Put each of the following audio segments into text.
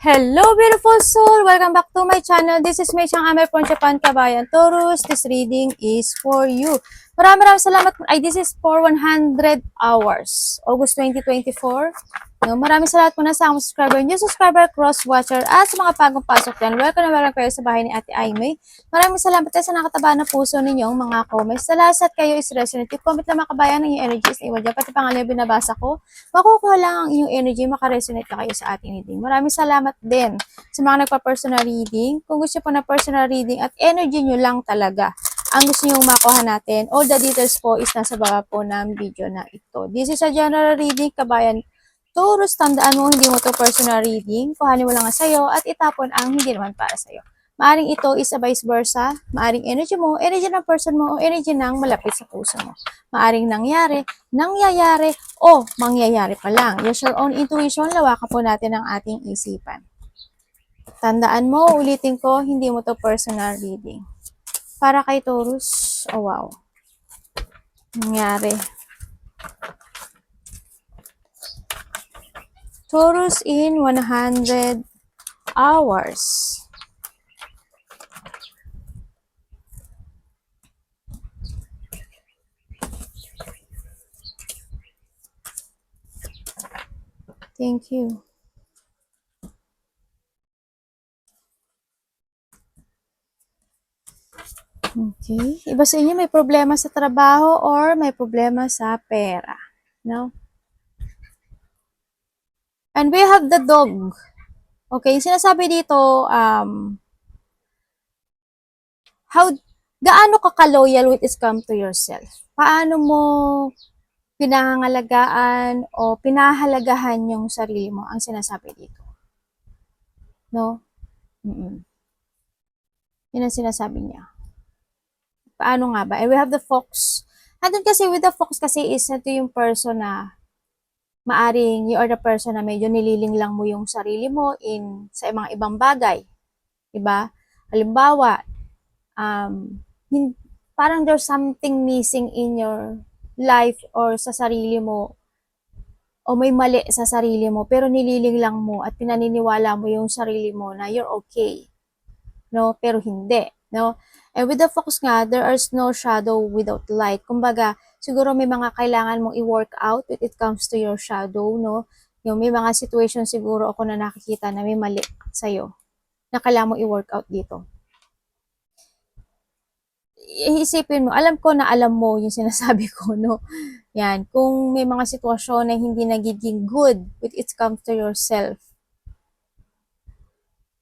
Hello, beautiful soul! Welcome back to my channel. This is Mei Chang Amer from Japan, Kabayan, Taurus. This reading is for you. Maraming salamat. This is for 100 hours. August 2024. Maraming salamat muna sa mga subscriber, new subscriber, cross-watcher, at sa mga bagong pasok dyan. Welcome na welcome kayo sa bahay ni Ate Aimee. Maraming salamat sa nakataba na puso ninyong mga comments. Sa lahat kayo is resonate. Comment na mga kabayan ng inyong energies na iwan dyan. Pati pangalan yung binabasa ko. Makukuha lang ang inyong energy, makaresonate na kayo sa ating reading. Maraming salamat din sa mga nagpa-personal reading. Kung gusto po na personal reading at energy nyo lang talaga ang gusto nyo makuha natin, all the details po is nasa baba po ng video na ito. This is a general reading, kabayan Taurus. Tandaan mo, hindi mo to personal reading. Kuhanin mo lang sa'yo at itapon ang hindi naman para sa'yo. Maaring ito is a vice versa. Maaring energy mo, energy ng person mo, o energy ng malapit sa puso mo. Maaring nangyayari, o mangyayari pa lang. Use your own intuition, lawakan po natin ang ating isipan. Tandaan mo, ulitin ko, hindi mo to personal reading. Para kay Taurus, oh wow. Nangyari. Taurus in 100 hours. Thank you. Okay. Iba sa inyo may problema sa trabaho or may problema sa pera. No? And we have the dog. Okay, sinasabi dito, gaano ka ka-loyal with is come to yourself? Paano mo pinangalagaan o pinahalagahan yung sarili mo, ang sinasabi dito. No? Yun ang sinasabi niya. Paano nga ba? And we have the fox. Andun kasi with the fox kasi is ito yung person na maaring you are the person na medyo nililing lang mo yung sarili mo sa mga ibang bagay. Diba? Halimbawa, parang there's something missing in your life or sa sarili mo o may mali sa sarili mo pero nililing lang mo at pinaniniwala mo yung sarili mo na you're okay. No? Pero hindi. No? And with the focus nga, there is no shadow without light. Kumbaga, siguro may mga kailangan mong i-work out when it comes to your shadow, no? Yung may mga situation siguro ako na nakikita na may mali sa'yo na kailangan mo i-work out dito. Iisipin mo, alam ko na alam mo yung sinasabi ko, no? Yan, kung may mga sitwasyon na hindi nagiging good when it comes to yourself,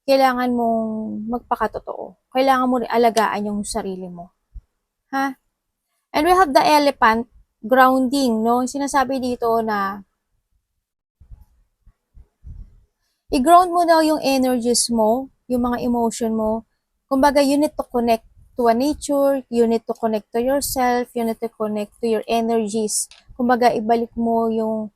kailangan mong magpakatotoo. Kailangan mo rin alagaan yung sarili mo. Ha? And we have the elephant, grounding, no? Sinasabi dito na i-ground mo daw yung energies mo, yung mga emotion mo. Kumbaga, you need to connect to a nature, you need to connect to yourself, you need to connect to your energies. Kumbaga, ibalik mo yung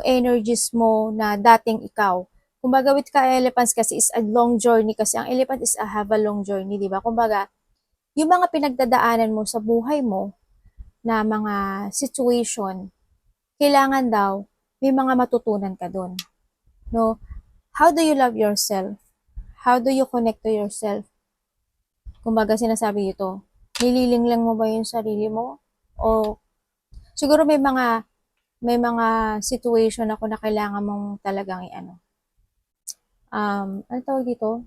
energies mo na dating ikaw. Kumbaga, with ka-elephants kasi is a long journey kasi ang elephant is have a long journey, di ba? Kumbaga, yung mga pinagdadaanan mo sa buhay mo na mga situation, kailangan daw may mga matutunan ka doon. No? How do you love yourself? How do you connect to yourself? Kumbaga, sinasabi ito, nililing lang mo ba yung sarili mo? O siguro may mga situation ako na kailangan mong talagang ano tawag dito?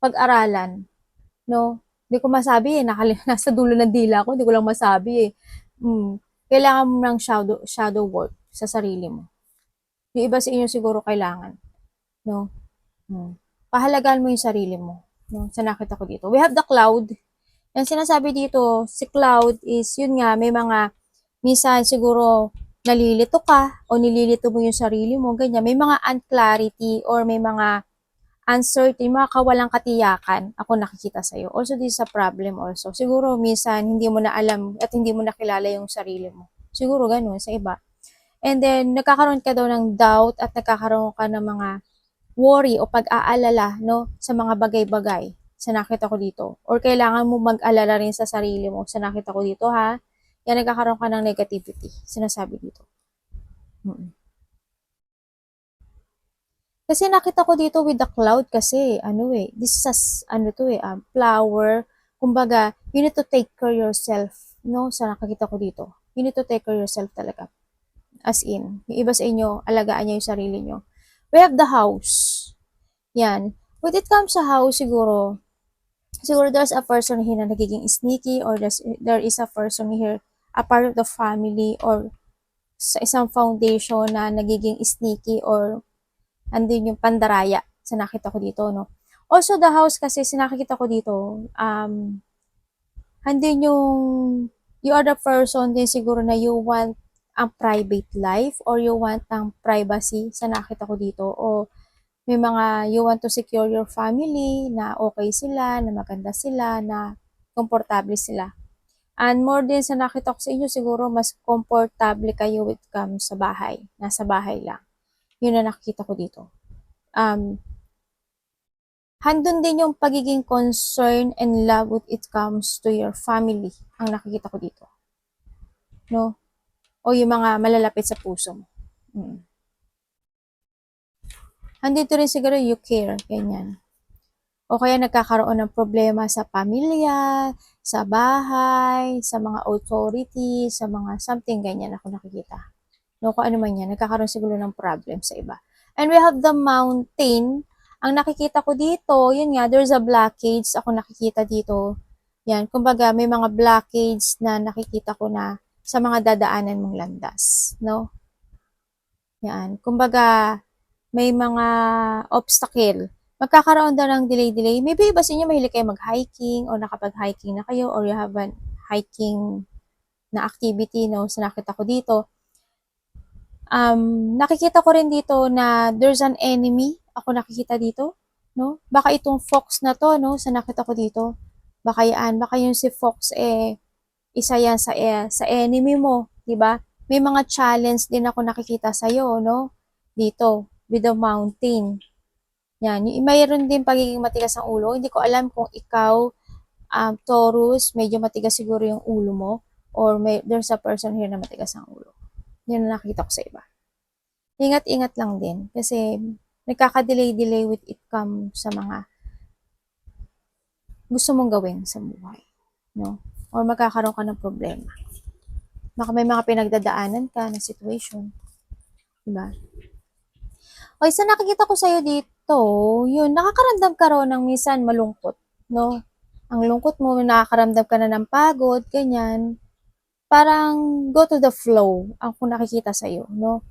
Pag-aralan, no? Hindi ko masabi nasa dulo ng dila ko, hindi ko lang masabi eh. Kailangan mo ng shadow work sa sarili mo. Yung iba sa inyo siguro kailangan, no? Pahalagaan mo yung sarili mo, no? Sa nakita ko dito. We have the cloud. Yung sinasabi dito, si cloud is, yun nga, may mga, minsan siguro, nalilito ka o nililito mo yung sarili mo, ganyan. May mga unclarity or may mga uncertain, mga kawalang katiyakan ako nakikita sa'yo. Also, this is a problem also. Siguro, minsan, hindi mo na alam at hindi mo nakilala yung sarili mo. Siguro, ganun, sa iba. And then, nagkakaroon ka daw ng doubt at nagkakaroon ka ng mga worry o pag-aalala, no, sa mga bagay-bagay sa nakita ko dito. Or kailangan mo mag-alala rin sa sarili mo sa nakita ko dito, ha? Yan, nagkakaroon ka ng negativity. Sinasabi dito. Kasi nakita ko dito with the cloud kasi, this is flower. Kumbaga, you need to take care yourself, no? Sa nakakita ko dito. You need to take care yourself talaga. As in, yung iba sa inyo, alagaan niyo yung sarili niyo. We have the house. Yan. When it comes sa house, siguro there's a person here na nagiging sneaky or there is a person here, a part of the family or sa isang foundation na nagiging sneaky or andun yung pandaraya sa nakita ko dito, no? Also, the house kasi sinakita ko dito, andun yung you are the person din siguro na you want ang private life or you want ang privacy sa nakita ko dito o may mga you want to secure your family na okay sila, na maganda sila, na komportable sila. And more din sa nakita ko sa inyo, siguro mas komportable kayo with sa bahay. Nasa bahay lang. Yun na nakikita ko dito. Handun din yung pagiging concern and love when it comes to your family. Ang nakikita ko dito. No? O yung mga malalapit sa puso mo. Andito rin siguro you care. Ganyan. O kaya nagkakaroon ng problema sa pamilya, sa bahay, sa mga authority, sa mga something ganyan ako nakikita. No, kung ano man yan, nagkakaroon siguro ng problem sa iba. And we have the mountain. Ang nakikita ko dito, yun nga, there's a blockage. Ako nakikita dito. Yan, kumbaga may mga blockage na nakikita ko na sa mga dadaanan mong landas. No? Yan, kumbaga may mga obstacle magkakaroon daw ng delay. Maybe iba sa inyo mahilig kayo mag-hiking or nakapag-hiking na kayo or you have a hiking na activity, no? So, nakita ko dito. Nakikita ko rin dito na there's an enemy. Ako nakikita dito, no? Baka itong fox na to, no? Sa nakita ko dito. Baka yung si fox isa yan sa enemy mo, 'di ba? May mga challenge din ako nakikita sa iyo, no? Dito with the mountain. Yan, mayroon din pagiging matigas ang ulo. Hindi ko alam kung ikaw, Taurus, medyo matigas siguro yung ulo mo or there's a person here na matigas ang ulo. Yan ang nakita ko sa iba. Ingat-ingat lang din kasi nagkaka-delay with it come sa mga gusto mong gawin sa buhay. No? Or magkakaroon ka ng problema. Baka may mga pinagdadaanan ka na situation. Diba? Okay, sa nakikita ko sa'yo dito, yun, nakakaramdam ka raw ng minsan malungkot, no? Ang lungkot mo, nakakaramdam ka na ng pagod, ganyan. Parang go to the flow, ang kung nakikita sa'yo, no?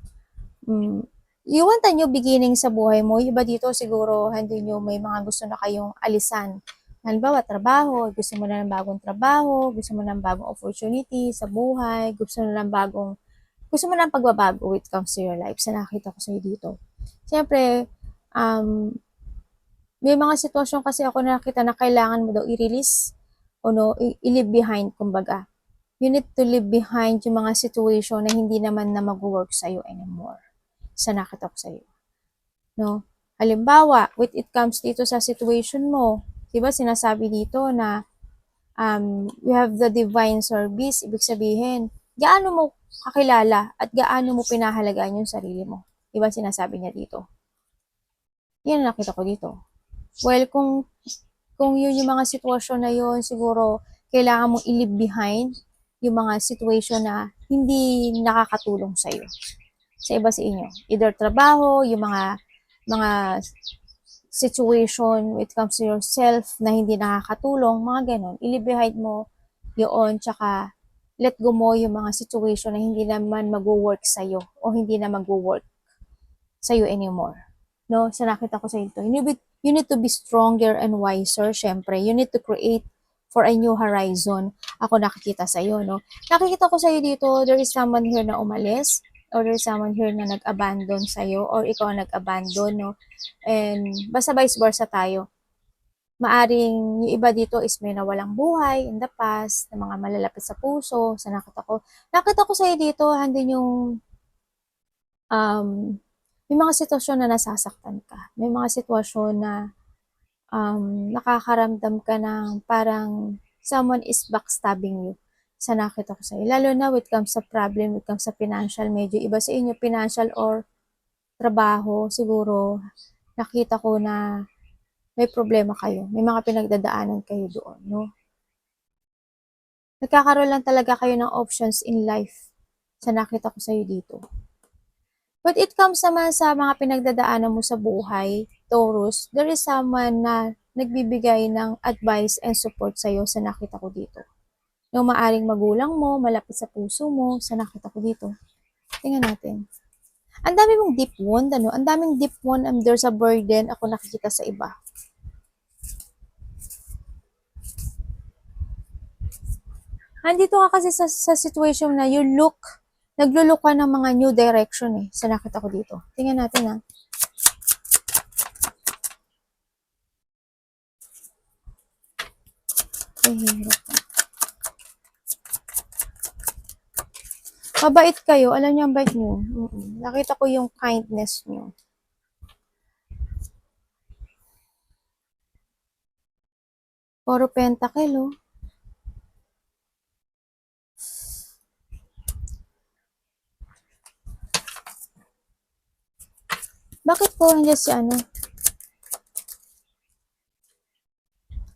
You want a new beginning sa buhay mo. Iba dito siguro, hindi nyo may mga gusto na kayong alisan. Halimbawa, trabaho, gusto mo na ng bagong trabaho, gusto mo ng bagong opportunity sa buhay, gusto mo ng pagbabago when it comes to your life. Sa nakita ko sa'yo dito. Siyempre, may mga sitwasyon kasi ako nakita na kailangan mo daw i-release o no, i-leave behind, kumbaga. You need to leave behind yung mga situation na hindi naman na mag-work sa'yo anymore. Sa nakita ko sa'yo. No? Halimbawa, when it comes dito sa situation mo, diba sinasabi dito na we have the divine service, ibig sabihin, gaano mo kakilala at gaano mo pinahalagaan yung sarili mo. Diba sinasabi niya dito? Yan ang nakita ko dito. Well, kung yun yung mga sitwasyon na yun, siguro kailangan mong i-leave behind yung mga situation na hindi nakakatulong sa iyo. Sa iba sa inyo. Either trabaho, yung mga situation when it comes to yourself na hindi nakakatulong, mga ganon. I-leave behind mo yun, tsaka let go mo yung mga situation na hindi naman mag-work sa'yo o hindi na mag-work sa'yo anymore. No? So, nakita ko sa ito. You need to be stronger and wiser, syempre. You need to create for a new horizon. Ako nakikita sa iyo, no? Nakikita ko sa iyo dito, there is someone here na umalis, or there is someone here na nag-abandon sa iyo, or ikaw nag-abandon, no? And basta vice versa tayo. Maaring yung iba dito is may nawalang buhay in the past, na mga malalapit sa puso, sa nakita ko. Nakita ko sa iyo dito, handin yung may mga sitwasyon na nasasaktan ka. May mga sitwasyon na nakakaramdam ka ng parang someone is backstabbing you sa nakita ko sa'yo. Lalo na when it comes sa problem, when it comes sa financial, medyo iba sa inyo, financial or trabaho, siguro nakita ko na may problema kayo. May mga pinagdadaanan kayo doon, no? Nagkakaroon lang talaga kayo ng options in life sa nakita ko sa'yo dito. But it comes naman sa mga pinagdadaanan mo sa buhay, Taurus, there is someone na nagbibigay ng advice and support sa'yo sa nakita ko dito. Yung maaring magulang mo, malapit sa puso mo, sa nakita ko dito. Tingnan natin. Ang dami mong deep wound, ano? Ang daming deep wound, there's a burden ako nakikita sa iba. Nandito ka kasi sa situation na naglo-look ka ng mga new direction eh, sa nakita ko dito. Tingnan natin ha. Hirap ka. Mabait kayo, alam niyo ang bait niyo. Nakita ko yung kindness niyo. Puro pentacle, oh. Bakit po hindi si ano?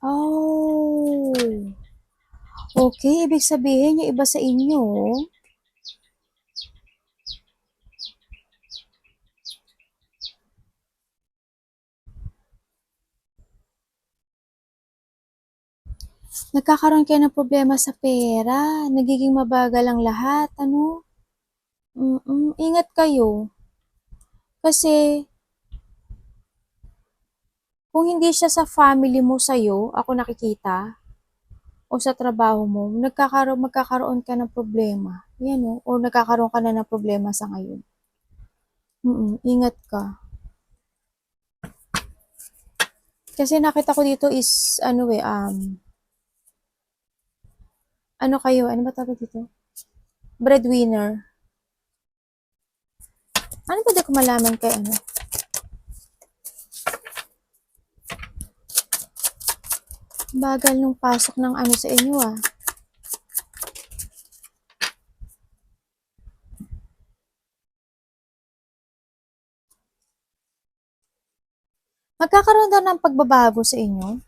Oh. Okay, ibig sabihin yung iba sa inyo, nagkakaroon kayo ng problema sa pera, nagiging mabagal ang lahat, ano? Ingat kayo. Kasi, kung hindi siya sa family mo sa'yo, ako nakikita, o sa trabaho mo, magkakaroon ka ng problema. Yan o nagkakaroon ka na ng problema sa ngayon. Ingat ka. Kasi nakita ko dito is, ano kayo, ano ba tawag dito? Breadwinner. Ano ba di ko malaman kay ano? Bagal nung pasok ng ano sa inyo ah. Magkakaroon daw ng pagbabago sa inyo?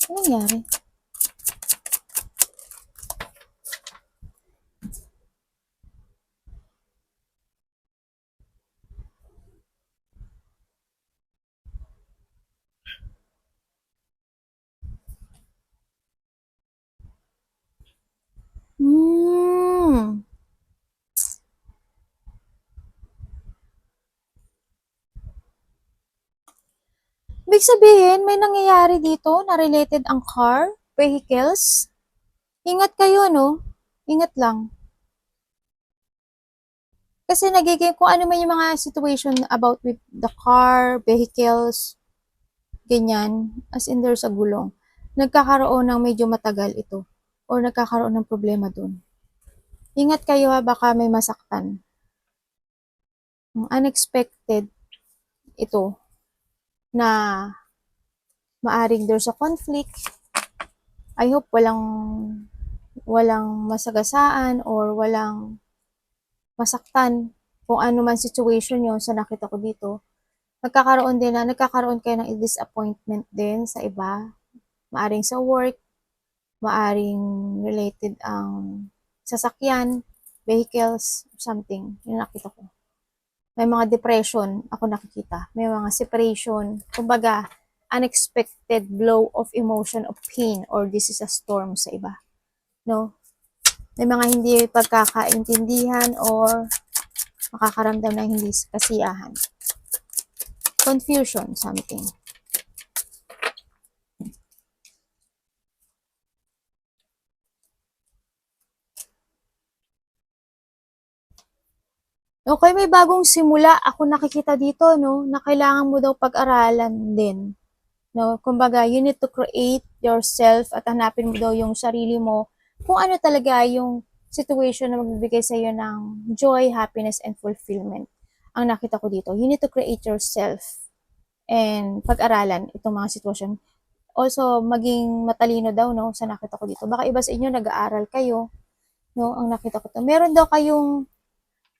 Ano nangyari? Ibig sabihin, may nangyayari dito na related ang car, vehicles. Ingat kayo, no? Ingat lang. Kasi nagiging kung ano man yung mga situation about with the car, vehicles, ganyan, as in there's a gulong, nagkakaroon ng medyo matagal ito or nagkakaroon ng problema dun. Ingat kayo ha, baka may masaktan. Unexpected ito na maaring there's a conflict. I hope walang masagasaan or walang masaktan kung ano man situation yun sa nakita ko dito. Nagkakaroon kayo ng disappointment din sa iba. Maaring sa work, maaring related ang sasakyan, vehicles, something. Yun nakita ko. May mga depression ako nakikita. May mga separation. Kumbaga, unexpected blow of emotion of pain or this is a storm sa iba. No? May mga hindi pagkakaintindihan or makakaramdam ng hindi kasiyahan. Confusion, something. Okay, may bagong simula ako nakikita dito, no, na kailangan mo daw pag-aralan din. No, kumbaga, you need to create yourself at hanapin mo daw yung sarili mo kung ano talaga yung situation na magbibigay sa iyo ng joy, happiness, and fulfillment. Ang nakita ko dito, you need to create yourself and pag-aralan itong mga sitwasyon. also maging matalino daw, no, sa nakita ko dito. Baka iba sa inyo nag-aaral kayo, no, ang nakita ko to. Meron daw kayong,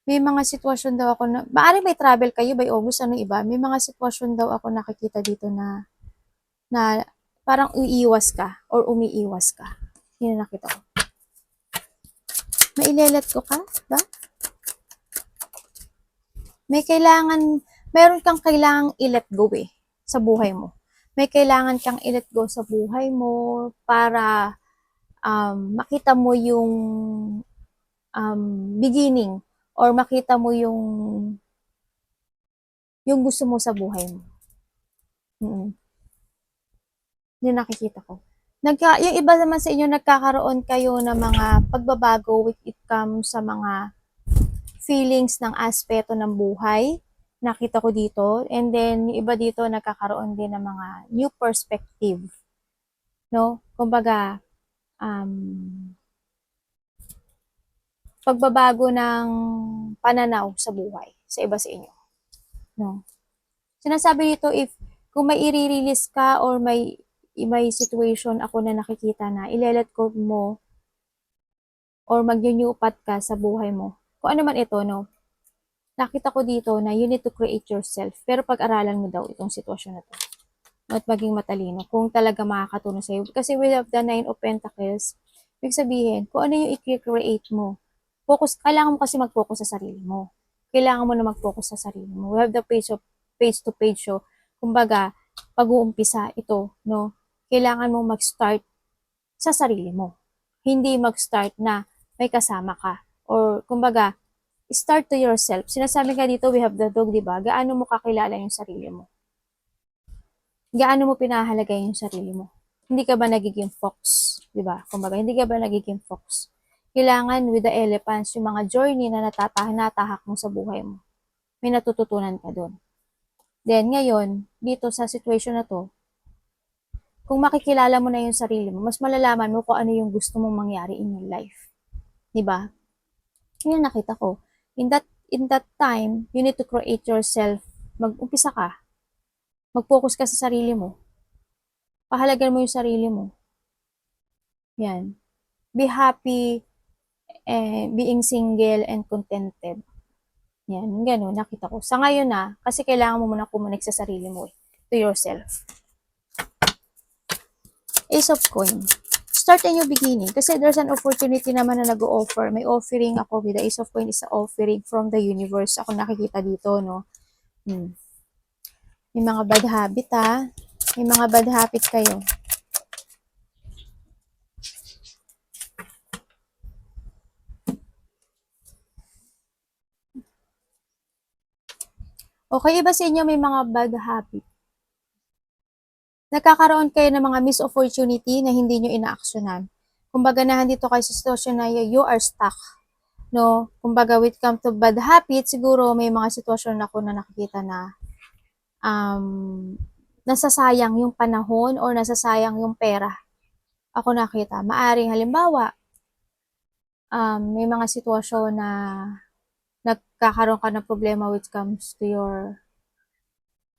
may mga sitwasyon daw ako na, maaari may travel kayo by August, ano iba, may mga sitwasyon daw ako nakikita dito na parang uiiwas ka or umiiwas ka. Yun ang nakita ko. Mailelet ko ka ba? Meron kang kailangang i-let go sa buhay mo. May kailangan kang i-let go sa buhay mo para makita mo yung beginning or makita mo yung gusto mo sa buhay mo. Yun nakikita ko. Yung iba naman sa inyo, nagkakaroon kayo ng mga pagbabago when it comes sa mga feelings ng aspeto ng buhay. Nakita ko dito. And then, yung iba dito, nagkakaroon din ng mga new perspective. No? Kumbaga, pagbabago ng pananaw sa buhay sa iba sa inyo. No? Sinasabi dito, kung may i-release ka or may situation ako na nakikita na ilelet go mo or mag-new-path ka sa buhay mo. Kung ano man ito, no? Nakita ko dito na you need to create yourself. Pero pag-aralan mo daw itong sitwasyon na to. At maging matalino kung talaga makakatulong sa'yo. Kasi we have the 9 of Pentacles. Ibig sabihin, kung ano yung i-create mo. Kailangan mo kasi mag-focus sa sarili mo. Kailangan mo na mag-focus sa sarili mo. We have the page to page. So, kumbaga, pag-uumpisa ito, no? Kailangan mo mag-start sa sarili mo. Hindi mag-start na may kasama ka. Or, kumbaga, start to yourself. Sinasabi nga dito, we have the dog, di ba? Gaano mo kakilala yung sarili mo? Gaano mo pinahalaga yung sarili mo? Hindi ka ba nagiging fox? Di ba? Kumbaga, hindi ka ba nagiging fox? Kailangan with the elephants, yung mga journey na natahak mo sa buhay mo. May natututunan ka doon. Then, ngayon, dito sa situation na to, kung makikilala mo na yung sarili mo, mas malalaman mo kung ano yung gusto mong mangyari in your life. Diba? Yun nakita ko. In that time, you need to create yourself. Mag-umpisa ka. Mag-focus ka sa sarili mo. Pahalagan mo yung sarili mo. Yan. Be happy, being single and contented. Yan, gano'n, nakita ko. Sa ngayon na, kasi kailangan mo muna kumonek sa sarili mo to yourself. Ace of Coin. Start a new beginning. Kasi there's an opportunity naman na nag-o-offer. May offering ako with the Ace of Coin is a offering from the universe. Ako nakikita dito, no? May mga bad habit, ha? May mga bad habit kayo. Okay, iba sa inyo may mga bad habit. Nagkakaroon kayo ng mga missed opportunity na hindi nyo inaaksyonan. Kumbaga na dito kayo sa sitwasyon na you are stuck. No? Kumbaga with come to bad habit, siguro may mga sitwasyon ako na nakikita na nasasayang yung panahon or nasasayang yung pera. Ako nakita. Maaring halimbawa, may mga sitwasyon na nagkakaroon ka ng problema which comes to your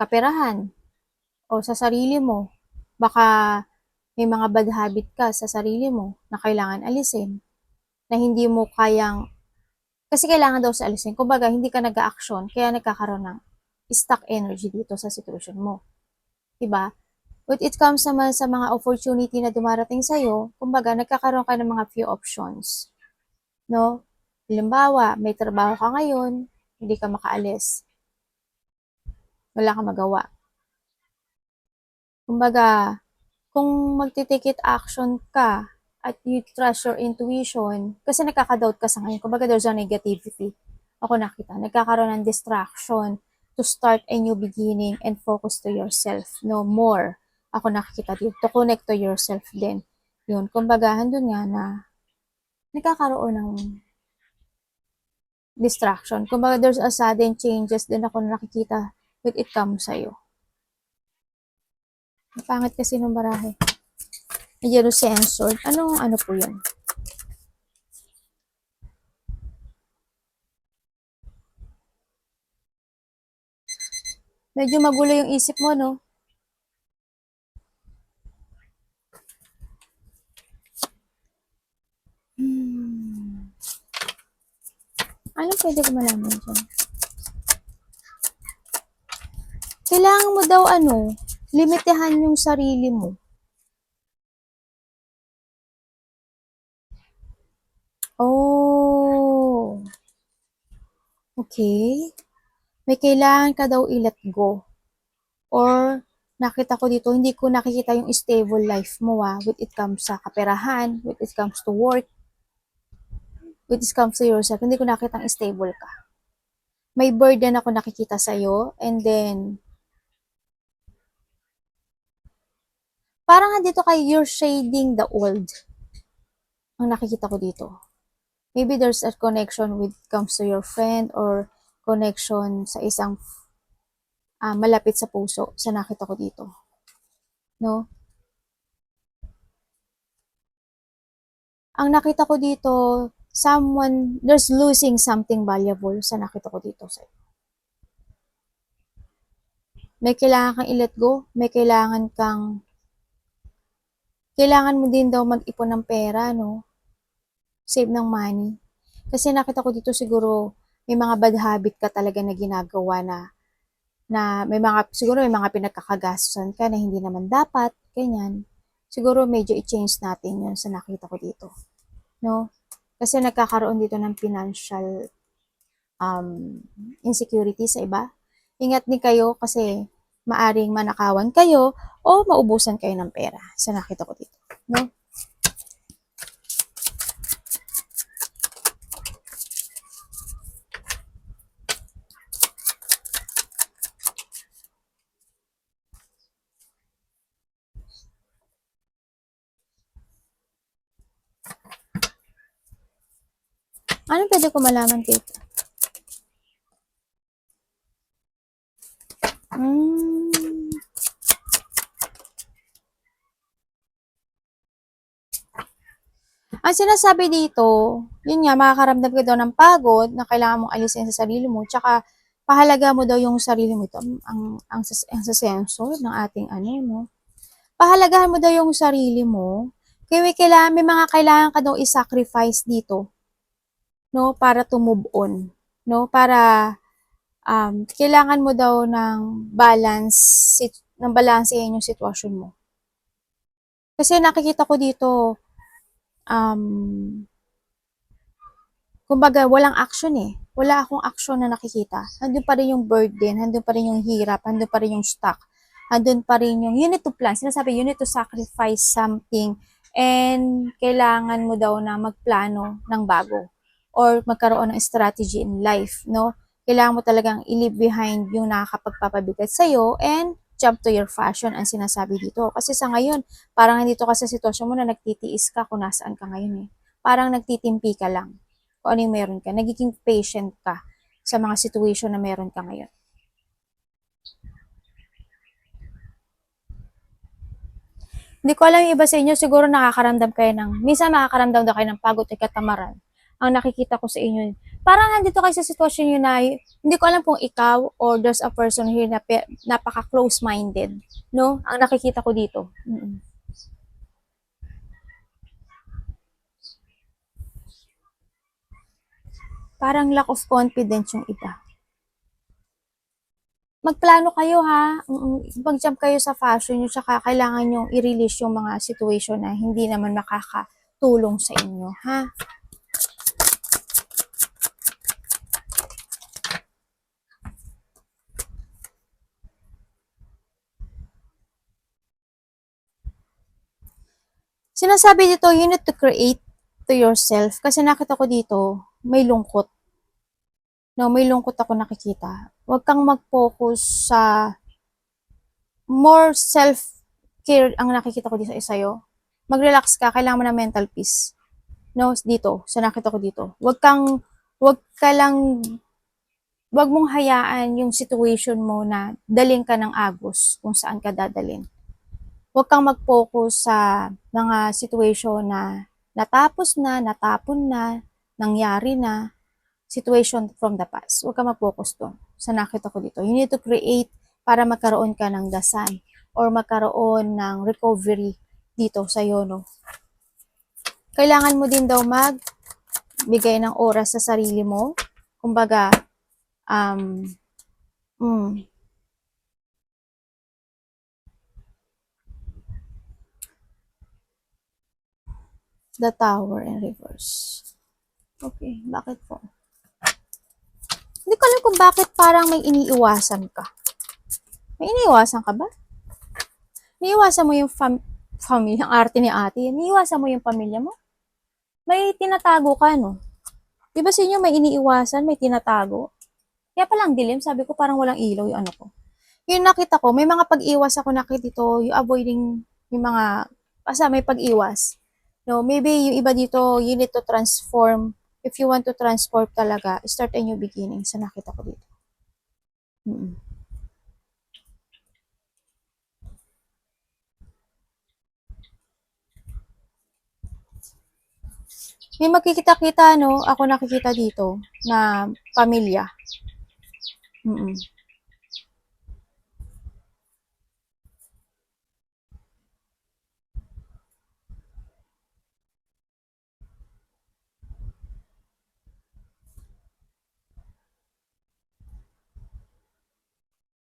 kaperahan o sa sarili mo. Baka may mga bad habit ka sa sarili mo na kailangan alisin, na hindi mo kayang, kasi kailangan daw sa alisin. Kumbaga, hindi ka nag-a-action, kaya nagkakaroon ng stuck energy dito sa situation mo. Diba? When it comes naman sa mga opportunity na dumarating sa'yo, kumbaga, nagkakaroon ka ng mga few options. No? Halimbawa, may trabaho ka ngayon, hindi ka makaalis. Wala kang magawa. Kumbaga, kung magti-take it action ka at you trust your intuition, kasi nakaka-doubt ka sa ngayon, kumbaga there's a negativity. Ako nakita, nagkakaroon ng distraction to start a new beginning and focus to yourself. No more. Ako nakikita dito, to connect to yourself din. Yun, kumbaga, handun nga na nagkakaroon ng distraction. Kumbaga, there's a sudden changes din ako nakikita when it comes sa'yo. Pangit kasi ng barahe. Yellow sensor. Ano po yun? Medyo magulo yung isip mo, no? Ano pwede ko malaman dyan? Kailangan mo daw limitahan yung sarili mo. Oh. Okay. May kailangan ka daw i-let go. Or, nakita ko dito, hindi ko nakikita yung stable life mo when it comes sa kaperahan, when it comes to work, when it comes to yourself. Hindi ko nakita ang stable ka. May burden ako nakikita sa'yo, and then, parang dito kay you're shading the old. Ang nakikita ko dito. Maybe there's a connection with comes to your friend or connection sa isang malapit sa puso sa nakita ko dito. No? Ang nakita ko dito, there's losing something valuable sa nakita ko dito. May kailangan kang i-let go, may kailangan mo din daw mag-ipon ng pera, no? Save ng money. Kasi nakita ko dito siguro, may mga bad habit ka talaga na ginagawa na siguro may mga pinagkakagastusan ka na hindi naman dapat, ganyan. Siguro medyo i-change natin yun sa nakita ko dito. No? Kasi nagkakaroon dito ng financial insecurity sa iba. Ingat din kayo kasi maaring manakawan kayo o maubusan kayo ng pera sa nakita ko dito. No? Ano pwede ko malaman dito? Ang sinasabi dito, yun nga, makakaramdam ka daw ng pagod na kailangan mong alisin sa sarili mo, tsaka pahalaga mo daw yung sarili mo. Ito, ang sa sensor ng ating no? Pahalagahan mo daw yung sarili mo, kaya may mga kailangan ka daw i-sacrifice dito, no? Para to move on, no? Para, kailangan mo daw ng balansehin yung sitwasyon mo. Kasi nakikita ko dito, kumbaga, walang action Wala akong action na nakikita. Nandun pa rin yung burden, nandun pa rin yung hirap, nandun pa rin yung stuck, nandun pa rin yung, you need to plan. Sinasabi, you need to sacrifice something and kailangan mo daw na magplano ng bago or magkaroon ng strategy in life, no? Kailangan mo talagang i-leave behind yung nakakapagpapabigat sa'yo and jump to your fashion ang sinasabi dito. Kasi sa ngayon, parang nandito ka sa sitwasyon mo na nagtitiis ka kung nasaan ka ngayon Parang nagtitimpi ka lang kung ano yung meron ka. Nagiging patient ka sa mga situation na meron ka ngayon. Hindi ko alam yung iba sa inyo, siguro nakakaramdam kayo minsan makakaramdam daw kayo ng pagod at katamaran. Ang nakikita ko sa inyo, parang nandito kayo sa sitwasyon nyo na, hindi ko alam kung ikaw or there's a person here na napaka-close-minded, no? Ang nakikita ko dito. Parang lack of confidence yung iba. Magplano kayo mag-jump kayo sa fashion nyo, tsaka kailangan nyo i-release yung mga situation na hindi naman makakatulong sa inyo, ha? Sinasabi dito, you need to create to yourself. Kasi nakita ko dito, may lungkot. No, may lungkot ako nakikita. Huwag kang mag-focus sa more self-care ang nakikita ko dito sa sa'yo. Mag-relax ka, kailangan mo ng mental peace. No, dito, sa nakita ko dito. Huwag mong hayaan yung situation mo na daling ka ng agos kung saan ka dadalhin. Huwag kang mag-focus sa mga situation na natapon na, nangyari na, situation from the past. Huwag kang mag-focus doon sa nakita ko dito. You need to create para magkaroon ka ng dasan or magkaroon ng recovery dito sa iyo, no? Kailangan mo din daw magbigay ng oras sa sarili mo Kumbaga, um, mm, the tower in reverse. Okay, bakit po? Hindi ko alam kung bakit parang may iniiwasan ka. May iniiwasan ka ba? Iniiwasan mo yung family, ang arte ni ate. Iniiwasan mo yung pamilya mo? May tinatago ka, no? Di ba sa inyo may iniiwasan, may tinatago? Kaya palang dilim, sabi ko parang walang ilaw yung ano ko. Yung nakita ko, may mga pag-iwas ako nakita dito, yung avoiding yung mga, basta may pag-iwas. No, maybe yung iba dito, you need to transform. If you want to transform talaga, start a new beginning. Sa nakita ko dito. Mm-mm. May makikita-kita, no? Ako nakikita dito na pamilya. Mm-mm.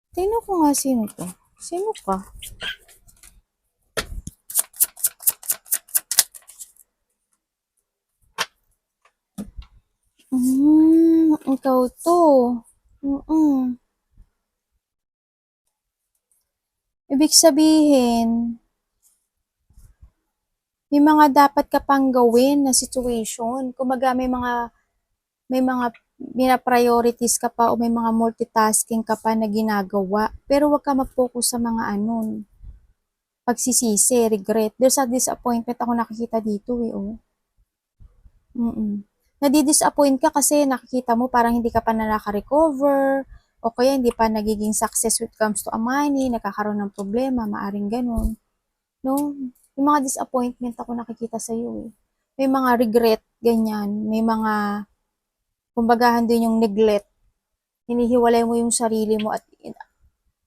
Tingnan ko nga sino to. Sino ka? Ikaw to. Mm-mm. Ibig sabihin, may mga dapat ka pang gawin na situation. Kumbaga may mga bina-priorities ka pa o may mga multitasking ka pa na ginagawa. Pero wag ka mag-focus sa mga ano, pagsisisi, regret. There's a disappointment ako nakikita dito eh, oh. Nadi-disappoint ka kasi nakikita mo parang hindi ka pa na naka-recover o kaya hindi pa nagiging success when it comes to a money, nagkakaroon ng problema, maaring ganun. No? Yung mga disappointment ako nakikita sa iyo eh. May mga regret, ganyan. May mga, kumbagahan din yung neglect. Hinihiwalay mo yung sarili mo at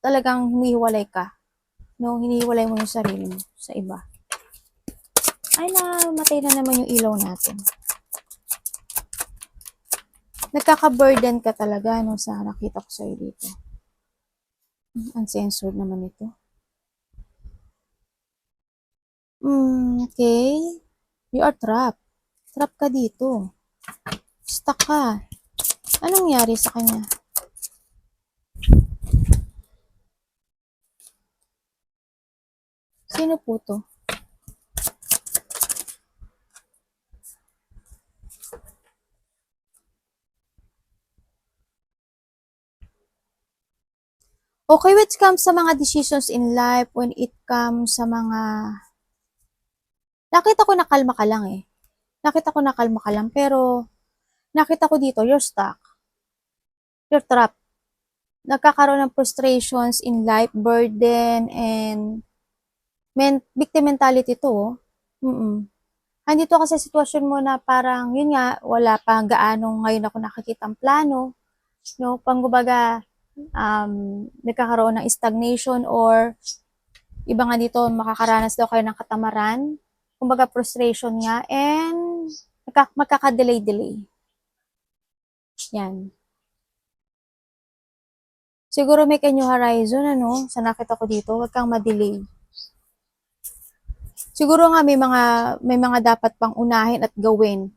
talagang humihiwalay ka. No? Hinihiwalay mo yung sarili mo sa iba. Ay, namatay na naman yung ilaw natin. Nagkaka-burden ka talaga no, sa nakita ko sa'yo dito. Uncensored naman ito. Okay. You are trapped. Trap ka dito. Stuck ka. Anong nangyari sa kanya? Sino po to? Okay, when it comes sa mga decisions in life, when it comes sa mga... Nakita ko na kalma ka lang eh. Nakita ko na kalma ka lang, pero nakita ko dito, you're stuck. You're trapped. Nagkakaroon ng frustrations in life, burden, and victim mentality to. Andito ka sa sitwasyon mo na parang, yun nga, wala pa gaano ngayon ako nakikita ang plano. No? Panggubaga, nagkakaroon ng stagnation or iba nga dito, makakaranas daw kayo ng katamaran. Kumbaga, frustration nga and magkaka-delay-delay. Yan. Siguro may new horizon, ano, sa nakita ko dito, wag kang ma-delay. Siguro nga may mga dapat pang unahin at gawin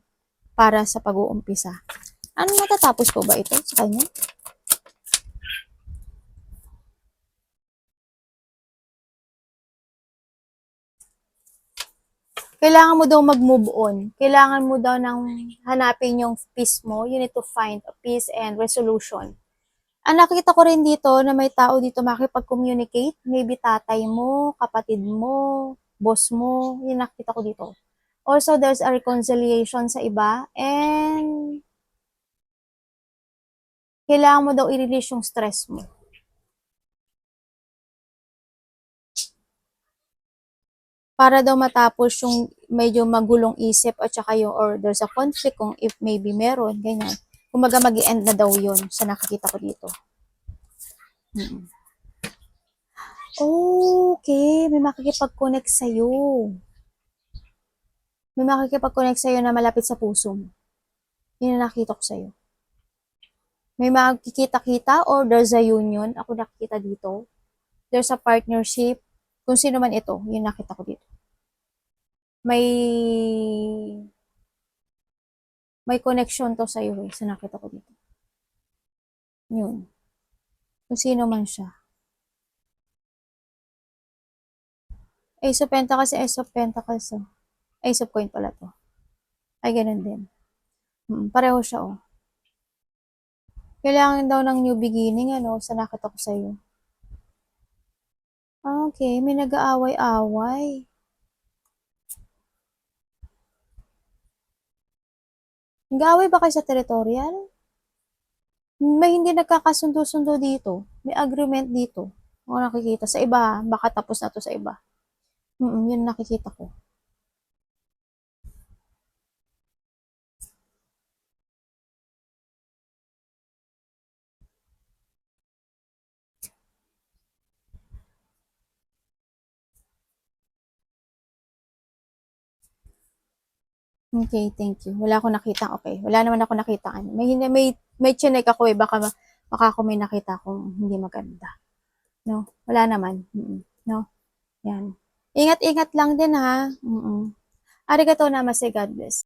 para sa pag-uumpisa. Ano matatapos po ba ito sa kanya? Kailangan mo daw mag-move on. Kailangan mo daw nang hanapin yung peace mo. You need to find a peace and resolution. Ang nakita ko rin dito na may tao dito makipag-communicate. Maybe tatay mo, kapatid mo, boss mo. Yung nakita ko dito. Also, there's a reconciliation sa iba. And kailangan mo daw i-release yung stress mo. Para daw matapos yung medyo magulong isip at saka yung, or there's a conflict kung if maybe meron, ganyan. Kumaga mag-i-end na daw yun sa nakikita ko dito. Okay, may makikipag-connect sa'yo. May makikipag-connect sa'yo na malapit sa puso mo. Yun ang nakita ko sa'yo. May makikita-kita or there's a union. Ako nakikita dito. There's a partnership. Kung sino man ito, yun nakita ko dito. May connection to sa'yo eh, sa nakita ko dito. Yun. Kung sino man siya. Ace of Pentacles, Ace of Pentacles. Oh. Ace of Coin pala to. Ay, ganun din. Pareho siya, oh. Kailangan daw ng new beginning, ano, sa nakita ko sa'yo. Okay, may nag-aaway-away. Nag-aaway ba kayo sa territorial? May hindi nagkakasundo-sundo dito. May agreement dito. Ako nakikita. Sa iba, baka tapos na to sa iba. Yun nakikita ko. Okay, thank you. Wala akong nakita. Okay, wala naman ako nakita. May chinek ako eh. Baka ako may nakita akong hindi maganda. No, wala naman. No, yan. Ingat-ingat lang din ha. Arigatou namaste, God bless.